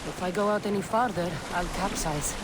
If I go out any farther, I'll capsize.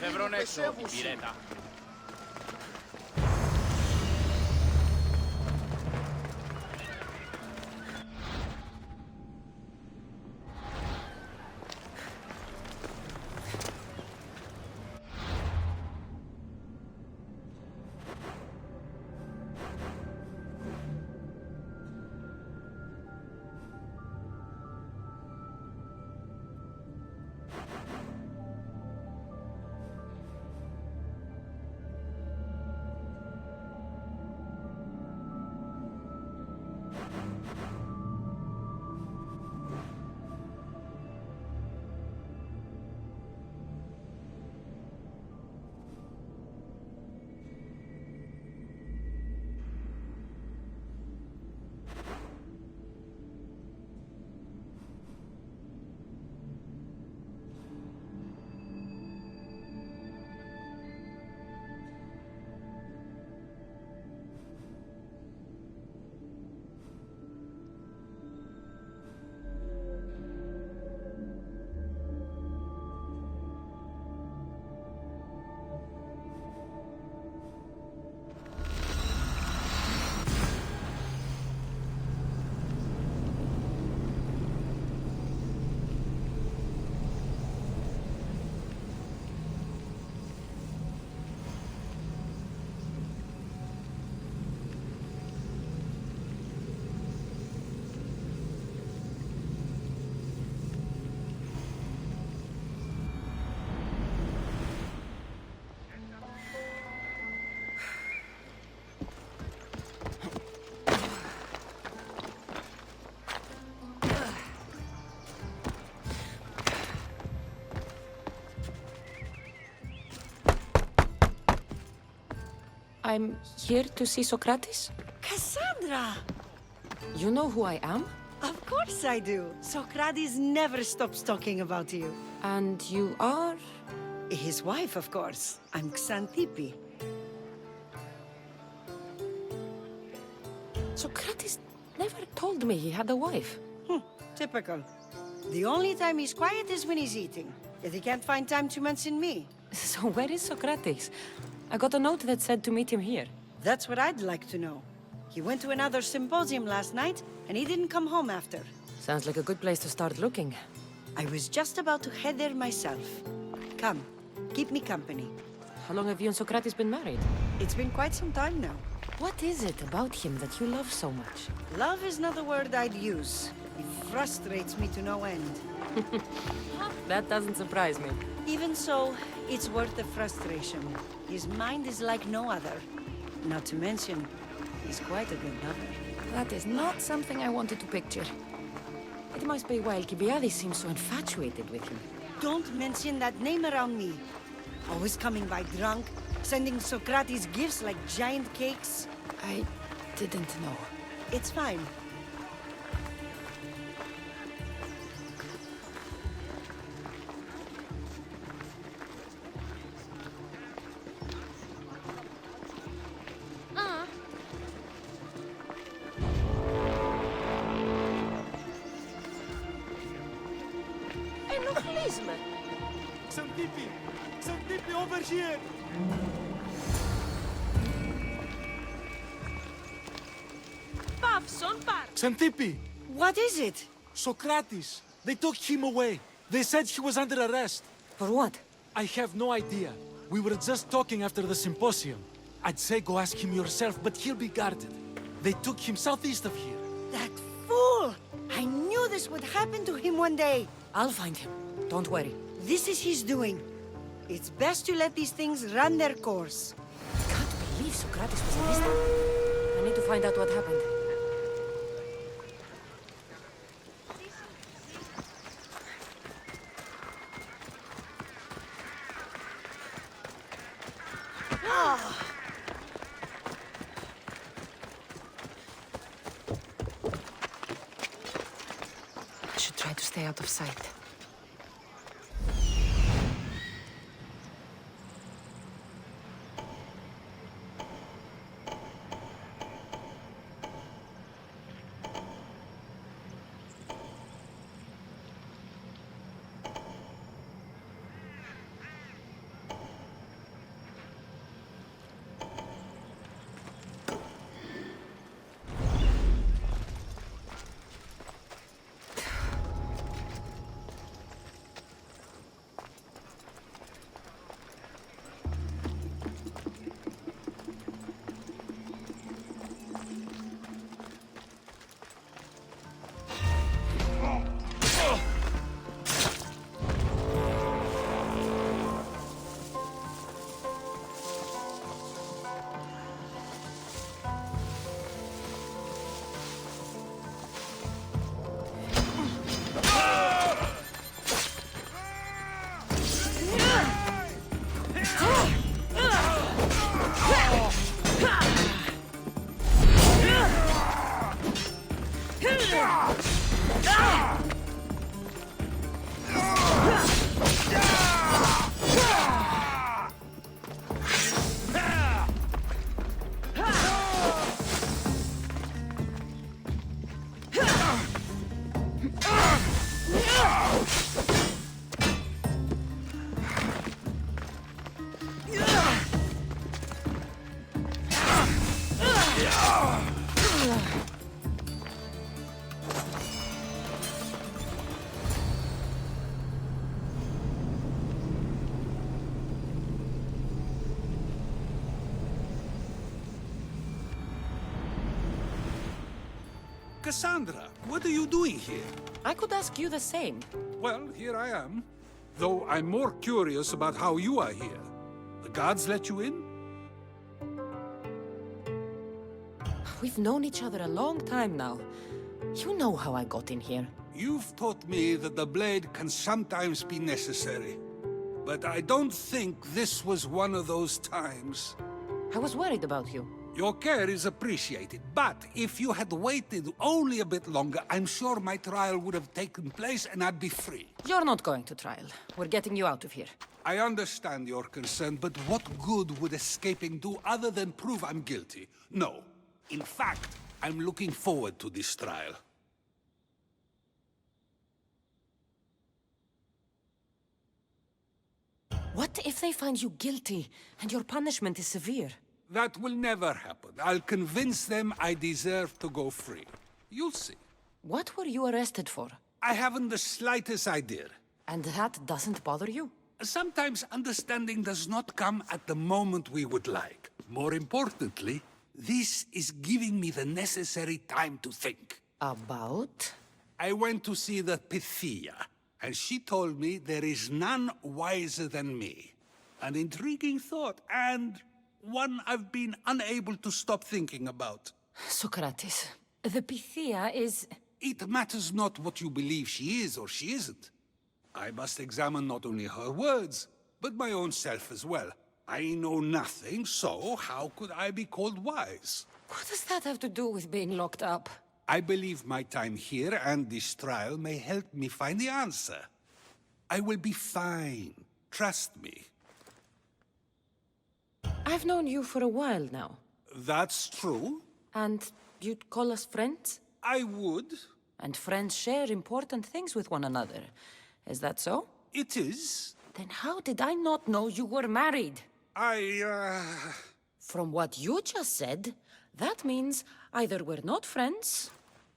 Φεύρον έξω την πυρέτα. I'm here to see Socrates? Cassandra! You know who I am? Of course I do. Socrates never stops talking about you. And you are? His wife, of course. I'm Xanthippe. Socrates never told me he had a wife. Typical. The only time he's quiet is when he's eating. Yet he can't find time to mention me. So where is Socrates? I got a note that said to meet him here. That's what I'd like to know. He went to another symposium last night, and he didn't come home after. Sounds like a good place to start looking. I was just about to head there myself. Come, keep me company. How long have you and Socrates been married? It's been quite some time now. What is it about him that you love so much? Love is not the word I'd use. He frustrates me to no end. That doesn't surprise me. Even so, it's worth the frustration. His mind is like no other. Not to mention, he's quite a good lover. That is not something I wanted to picture. It must be why Alcibiades seems so infatuated with him. Don't mention that name around me. Always coming by drunk, sending Socrates gifts like giant cakes. I didn't know. It's fine. Xanthippe, over here! Xanthippe! What is it? Socrates! They took him away. They said he was under arrest. For what? I have no idea. We were just talking after the symposium. I'd say go ask him yourself, but he'll be guarded. They took him southeast of here. That fool! I knew this would happen to him one day. I'll find him. Don't worry. This is his doing. It's best to let these things run their course. I can't believe Socrates was arrested. I need to find out what happened. I should try to stay out of sight. Cassandra, what are you doing here? I could ask you the same. Well, here I am. Though I'm more curious about how you are here. The gods let you in? We've known each other a long time now. You know how I got in here. You've taught me that the blade can sometimes be necessary. But I don't think this was one of those times. I was worried about you. Your care is appreciated, but if you had waited only a bit longer, I'm sure my trial would have taken place and I'd be free. You're not going to trial. We're getting you out of here. I understand your concern, but what good would escaping do other than prove I'm guilty? No. In fact, I'm looking forward to this trial. What if they find you guilty and your punishment is severe? That will never happen. I'll convince them I deserve to go free. You'll see. What were you arrested for? I haven't the slightest idea. And that doesn't bother you? Sometimes understanding does not come at the moment we would like. More importantly, this is giving me the necessary time to think. About? I went to see the Pythia, and she told me there is none wiser than me. An intriguing thought, and one I've been unable to stop thinking about. Socrates, the Pythia is... It matters not what you believe she is or she isn't. I must examine not only her words, but my own self as well. I know nothing, so how could I be called wise? What does that have to do with being locked up? I believe my time here and this trial may help me find the answer. I will be fine. Trust me. I've known you for a while now. That's true. And you'd call us friends? I would. And friends share important things with one another. Is that so? It is. Then how did I not know you were married? From what you just said, that means either we're not friends,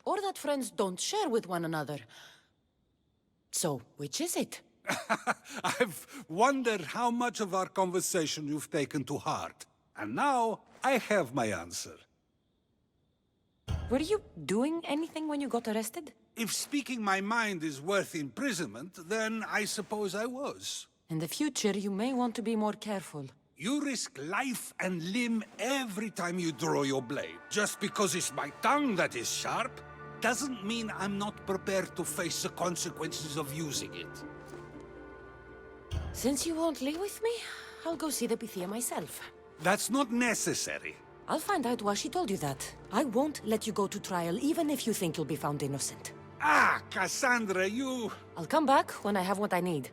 or that friends don't share with one another. So, which is it? I've wondered how much of our conversation you've taken to heart. And now, I have my answer. Were you doing anything when you got arrested? If speaking my mind is worth imprisonment, then I suppose I was. In the future, you may want to be more careful. You risk life and limb every time you draw your blade. Just because it's my tongue that is sharp, doesn't mean I'm not prepared to face the consequences of using it. Since you won't leave with me, I'll go see the Pythia myself. That's not necessary. I'll find out why she told you that. I won't let you go to trial, even if you think you'll be found innocent. Ah, Cassandra, you... I'll come back when I have what I need.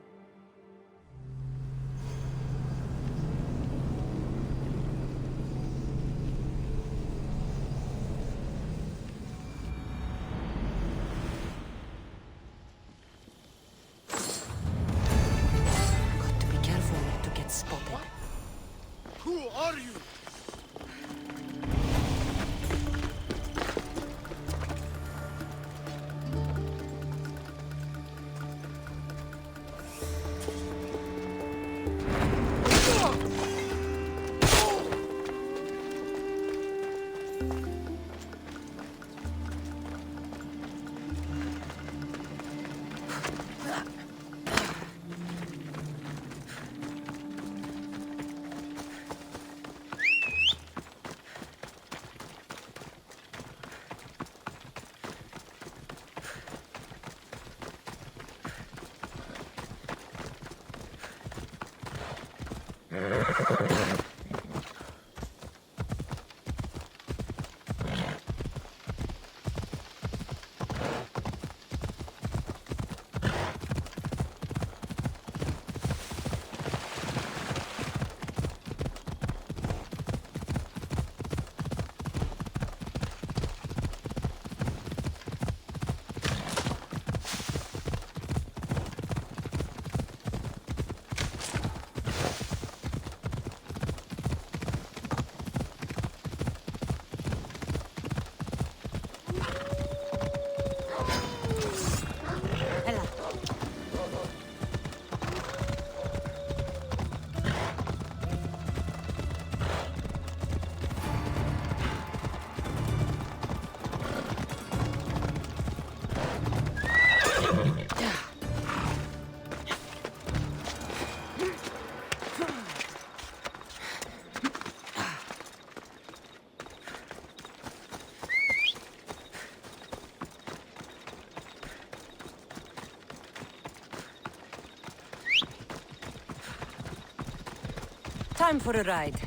Got to be careful not to get spotted. Who are you? Time for a ride.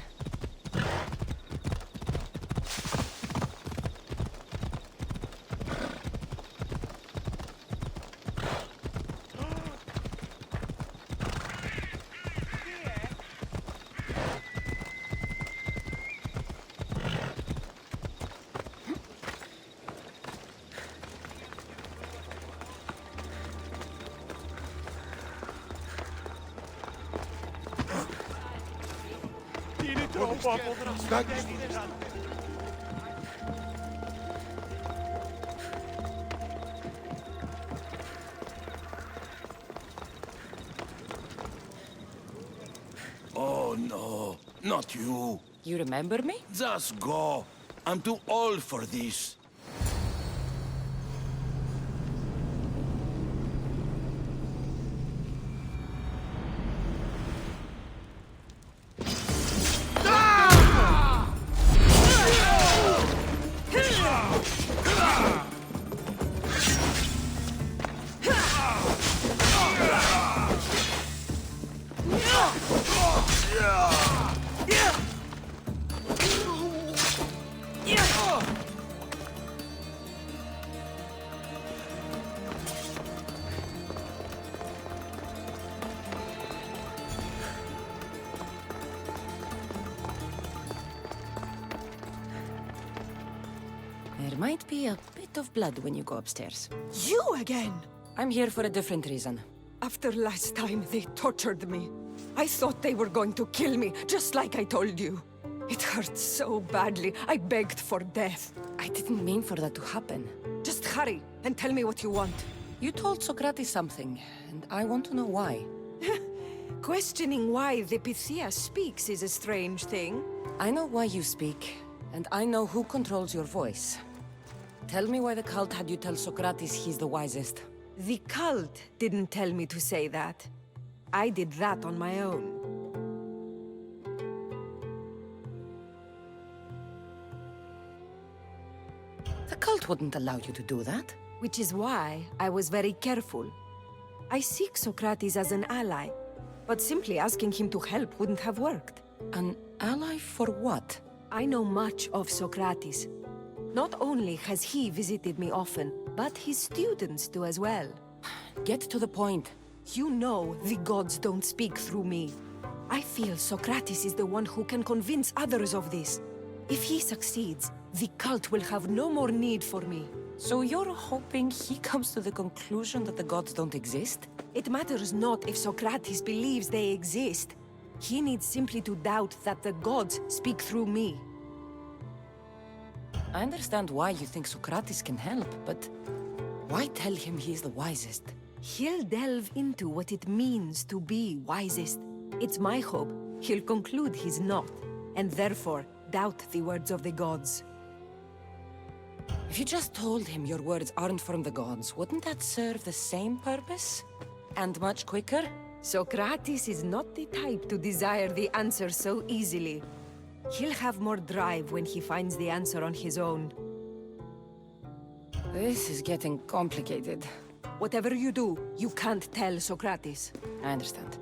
Oh no, not you. You remember me? Just go. I'm too old for this. There might be a bit of blood when you go upstairs. You again! I'm here for a different reason. After last time, they tortured me. I thought they were going to kill me, just like I told you. It hurt so badly, I begged for death. I didn't mean for that to happen. Just hurry, and tell me what you want. You told Socrates something, and I want to know why. Questioning why the Pythia speaks is a strange thing. I know why you speak, and I know who controls your voice. Tell me why the cult had you tell Socrates he's the wisest. The cult didn't tell me to say that. I did that on my own. The cult wouldn't allow you to do that. Which is why I was very careful. I seek Socrates as an ally, but simply asking him to help wouldn't have worked. An ally for what? I know much of Socrates. Not only has he visited me often, but his students do as well. Get to the point. You know the gods don't speak through me. I feel Socrates is the one who can convince others of this. If he succeeds, the cult will have no more need for me. So you're hoping he comes to the conclusion that the gods don't exist? It matters not if Socrates believes they exist. He needs simply to doubt that the gods speak through me. I understand why you think Socrates can help, but why tell him he's the wisest? He'll delve into what it means to be wisest. It's my hope he'll conclude he's not, and therefore doubt the words of the gods. If you just told him your words aren't from the gods, wouldn't that serve the same purpose? And much quicker? Socrates is not the type to desire the answer so easily. He'll have more drive when he finds the answer on his own. This is getting complicated. Whatever you do, you can't tell Socrates. I understand.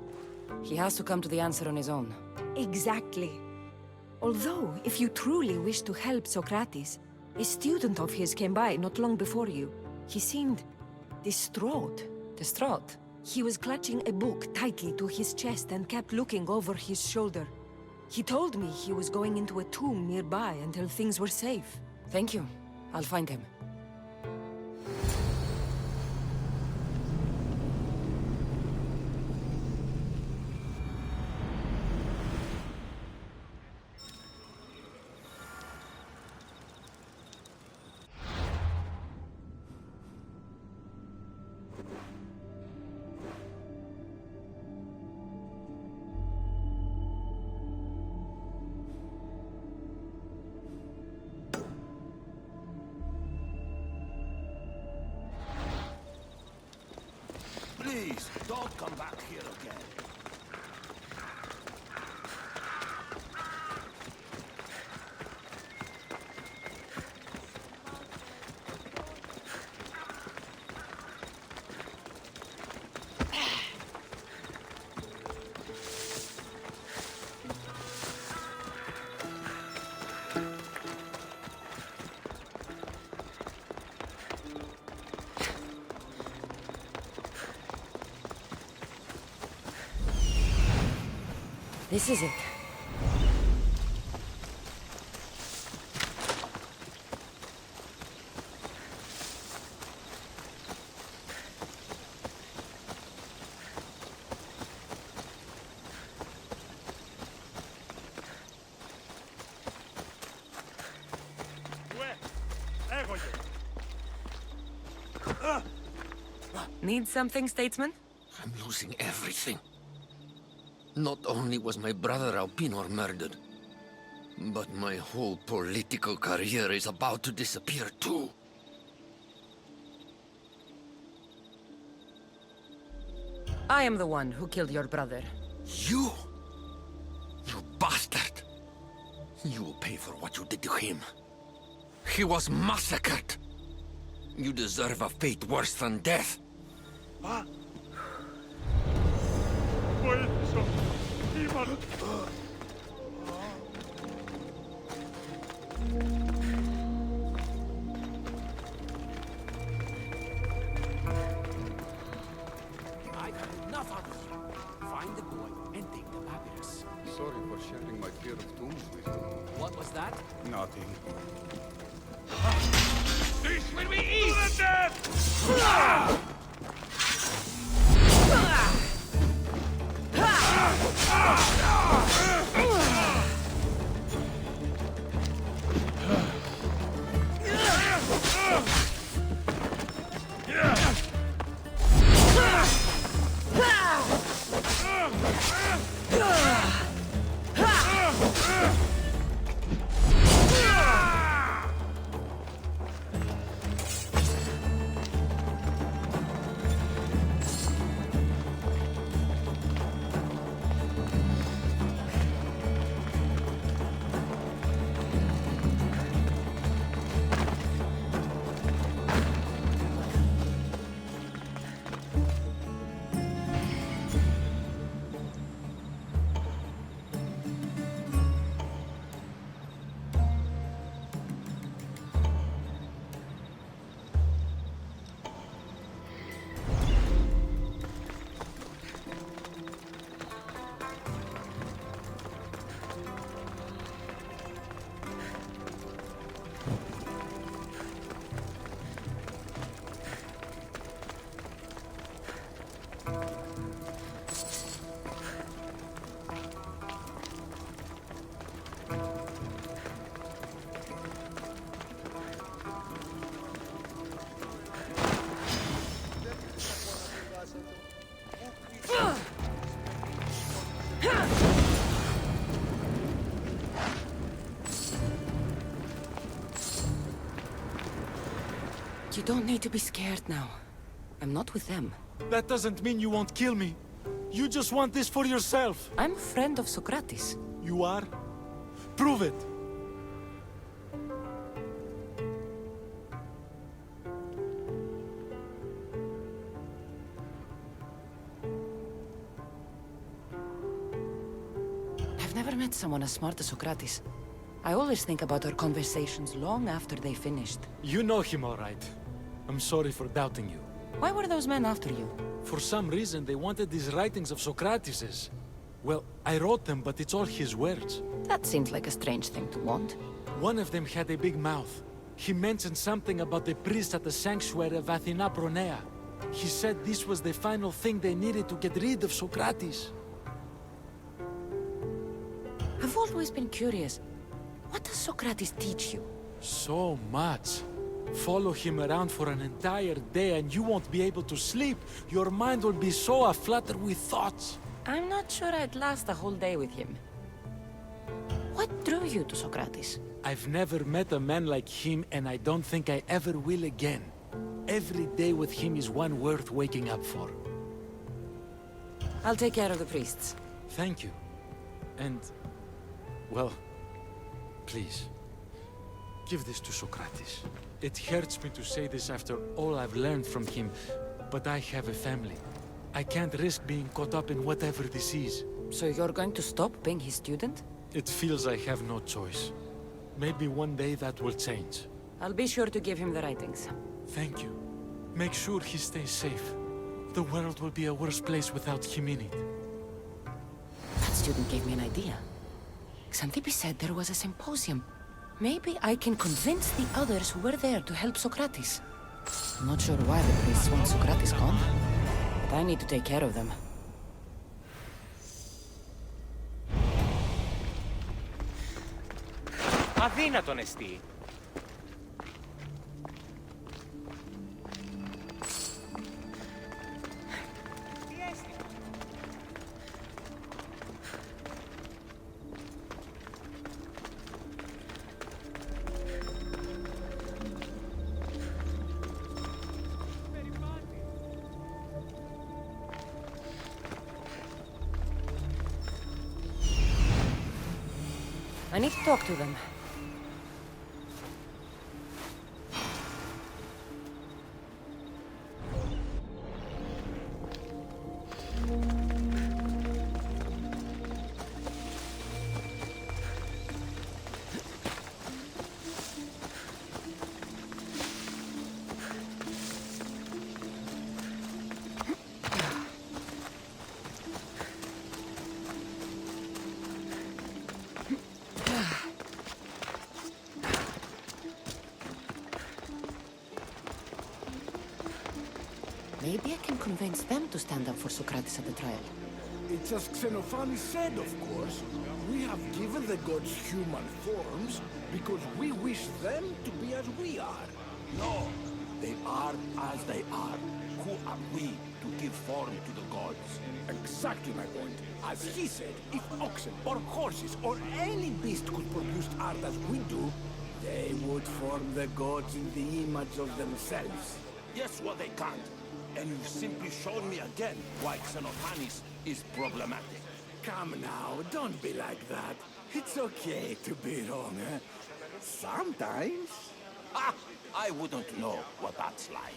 He has to come to the answer on his own. Exactly. Although, if you truly wish to help Socrates, a student of his came by not long before you. He seemed distraught. Distraught? He was clutching a book tightly to his chest and kept looking over his shoulder. He told me he was going into a tomb nearby until things were safe. Thank you. I'll find him. Please, don't come back here again. This is it. Need something, statesman? I'm losing everything. Not only was my brother Albinor murdered, but my whole political career is about to disappear too. I am the one who killed your brother. You? You bastard! You will pay for what you did to him. He was massacred. You deserve a fate worse than death. I've had enough of you. Find the boy and take the papyrus. Sorry for sharing my fear of tombs with you. What was that? Nothing. This will be easy! You don't need to be scared now. I'm not with them. That doesn't mean you won't kill me. You just want this for yourself. I'm a friend of Socrates. You are? Prove it. I've never met someone as smart as Socrates. I always think about our conversations long after they finished. You know him all right. I'm sorry for doubting you. Why were those men after you? For some reason, they wanted these writings of Socrates's. Well, I wrote them, but it's all his words. That seems like a strange thing to want. One of them had a big mouth. He mentioned something about the priest at the sanctuary of Athena Pronea. He said this was the final thing they needed to get rid of Socrates. I've always been curious. What does Socrates teach you? So much. Follow him around for an entire day and you won't be able to sleep. Your mind will be so aflutter with thoughts. I'm not sure I'd last a whole day with him. What drew you to Socrates? I've never met a man like him and I don't think I ever will again. Every day with him is one worth waking up for. I'll take care of the priests. Thank you. And, well, please, give this to Socrates. It hurts me to say this after all I've learned from him, but I have a family. I can't risk being caught up in whatever this is. So you're going to stop being his student? It feels I have no choice. Maybe one day that will change. I'll be sure to give him the writings. Thank you. Make sure he stays safe. The world will be a worse place without him in it. That student gave me an idea. Xanthippe said there was a symposium. Maybe I can convince the others who were there to help Socrates. I'm not sure why the priests want Socrates gone, but I need to take care of them. Αδύνατον εστί. need to talk to them. Maybe I can convince them to stand up for Socrates at the trial. It's as Xenophani said, of course. We have given the gods human forms because we wish them to be as we are. No, they are as they are. Who are we to give form to the gods? Exactly my point. As he said, if oxen or horses or any beast could produce art as we do, they would form the gods in the image of themselves. Yes, well, they can't. And you've simply shown me again why Xenophanes is problematic. Come now, don't be like that. It's okay to be wrong, eh? Sometimes. Ah, I wouldn't know what that's like.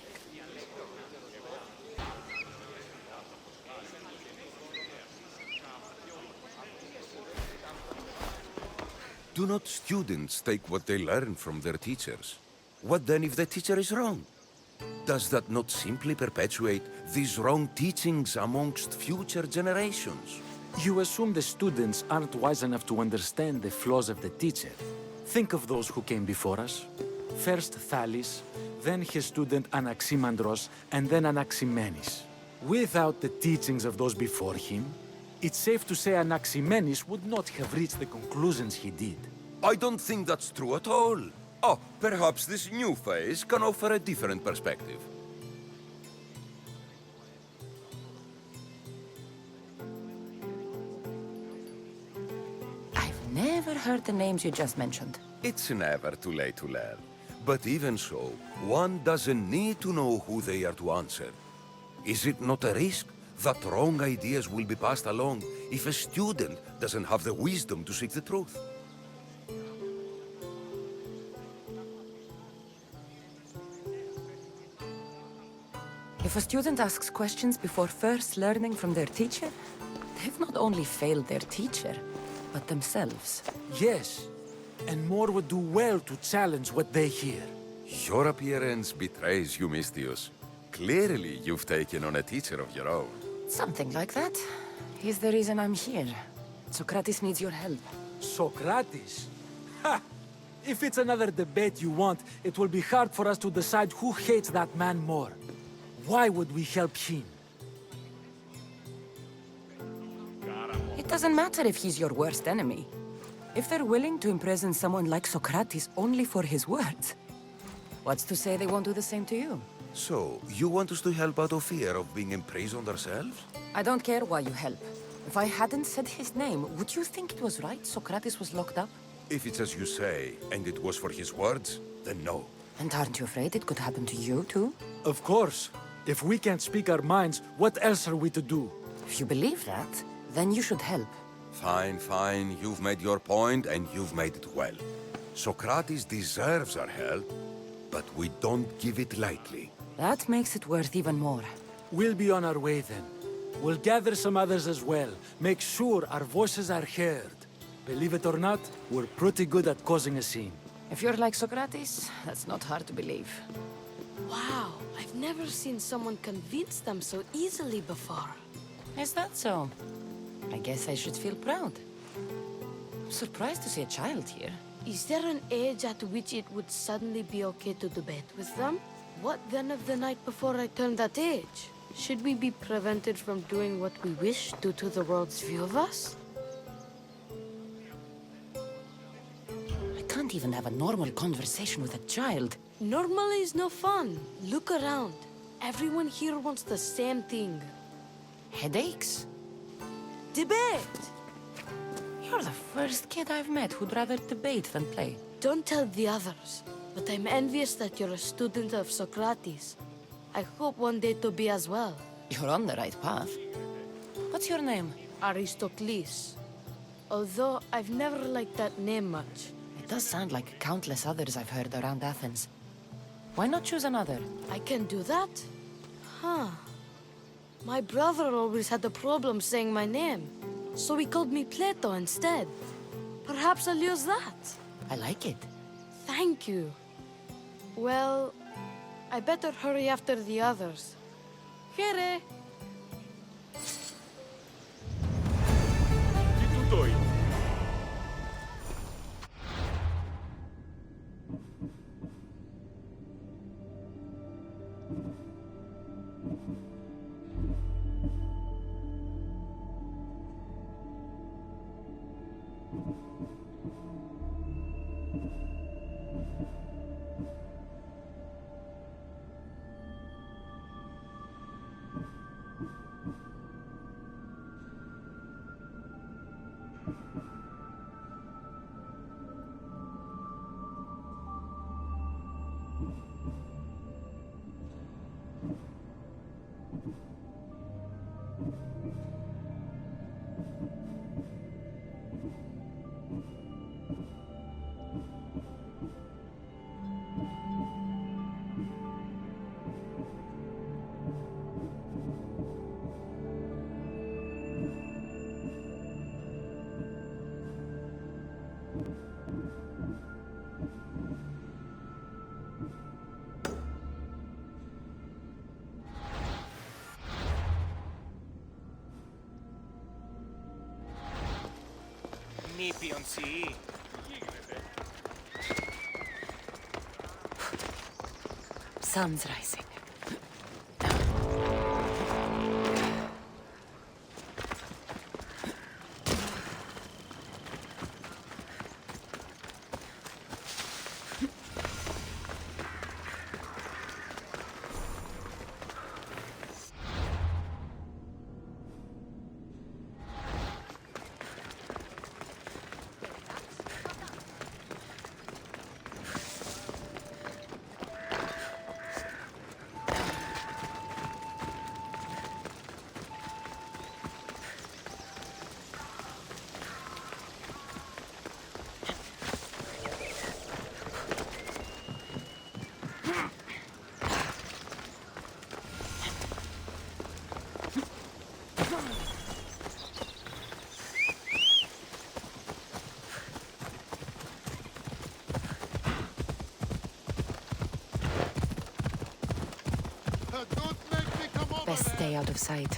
Do not students take what they learn from their teachers? What then if the teacher is wrong? Does that not simply perpetuate these wrong teachings amongst future generations? You assume the students aren't wise enough to understand the flaws of the teacher. Think of those who came before us. First Thales, then his student Anaximandros, and then Anaximenes. Without the teachings of those before him, it's safe to say Anaximenes would not have reached the conclusions he did. I don't think that's true at all. Oh, perhaps this new phase can offer a different perspective. I've never heard the names you just mentioned. It's never too late to learn. But even so, one doesn't need to know who they are to answer. Is it not a risk that wrong ideas will be passed along if a student doesn't have the wisdom to seek the truth? If a student asks questions before first learning from their teacher, they've not only failed their teacher, but themselves. Yes, and more would do well to challenge what they hear. Your appearance betrays you, Mystius. Clearly, you've taken on a teacher of your own. Something like that. He's the reason I'm here. Socrates needs your help. Socrates? Ha! If it's another debate you want, it will be hard for us to decide who hates that man more. Why would we help him? It doesn't matter if he's your worst enemy. If they're willing to imprison someone like Socrates only for his words, what's to say they won't do the same to you? So, you want us to help out of fear of being imprisoned ourselves? I don't care why you help. If I hadn't said his name, would you think it was right Socrates was locked up? If it's as you say, and it was for his words, then no. And aren't you afraid it could happen to you too? Of course. If we can't speak our minds, what else are we to do? If you believe that, then you should help. Fine, fine. You've made your point, and you've made it well. Socrates deserves our help, but we don't give it lightly. That makes it worth even more. We'll be on our way then. We'll gather some others as well. Make sure our voices are heard. Believe it or not, we're pretty good at causing a scene. If you're like Socrates, that's not hard to believe. Wow, I've never seen someone convince them so easily before. Is that so? I guess I should feel proud. I'm surprised to see a child here. Is there an age at which it would suddenly be okay to debate with them? What then of the night before I turned that age? Should we be prevented from doing what we wish due to the world's view of us? I can't even have a normal conversation with a child. Normal is no fun. Look around. Everyone here wants the same thing. Headaches? Debate! You're the first kid I've met who'd rather debate than play. Don't tell the others, but I'm envious that you're a student of Socrates. I hope one day to be as well. You're on the right path. What's your name? Aristocles. although I've never liked that name much. It does sound like countless others I've heard around Athens. Why not choose another? I can do that? Huh. My brother always had a problem saying my name, so he called me Plato instead. Perhaps I'll use that. I like it. Thank you. Well, I better hurry after the others. Here. Τι τούτο είναι? Νήπιον σιή. Sun's rising. Best stay out of sight.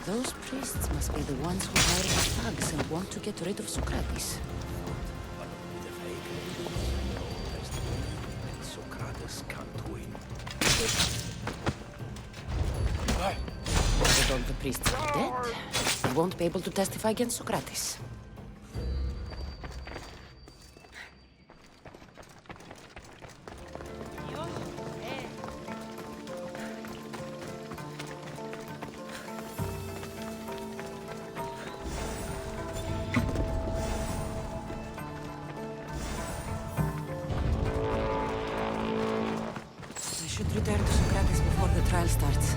Those priests must be the ones who hire the thugs and want to get rid of Socrates. Socrates can't win. With all the priests are dead, they won't be able to testify against Socrates. I should return to Socrates before the trial starts.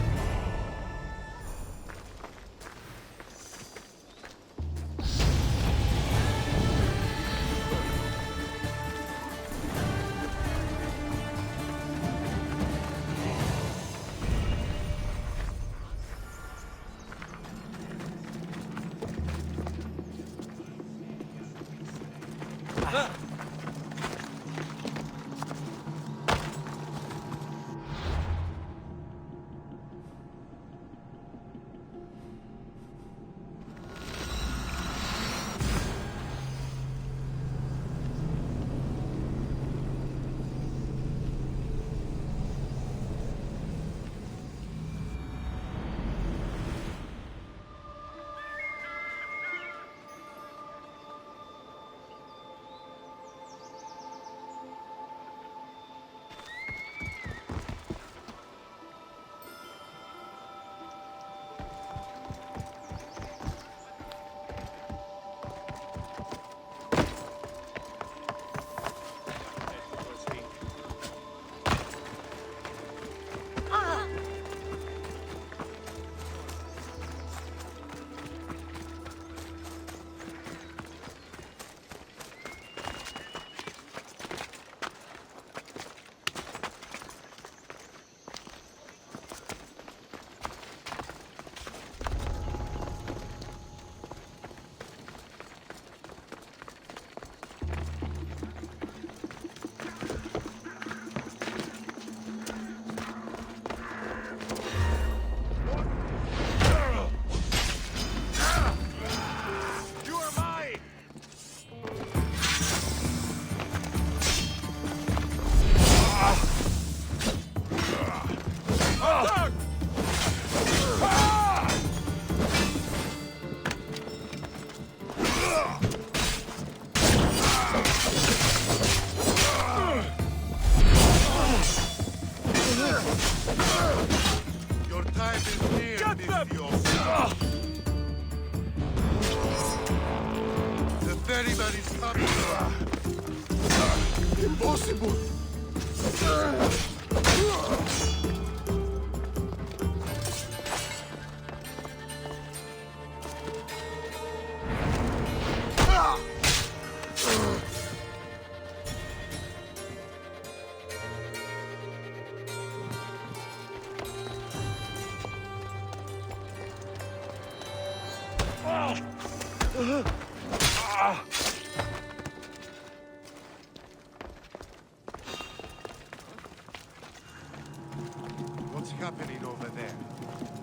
Impossible! What's happening over there?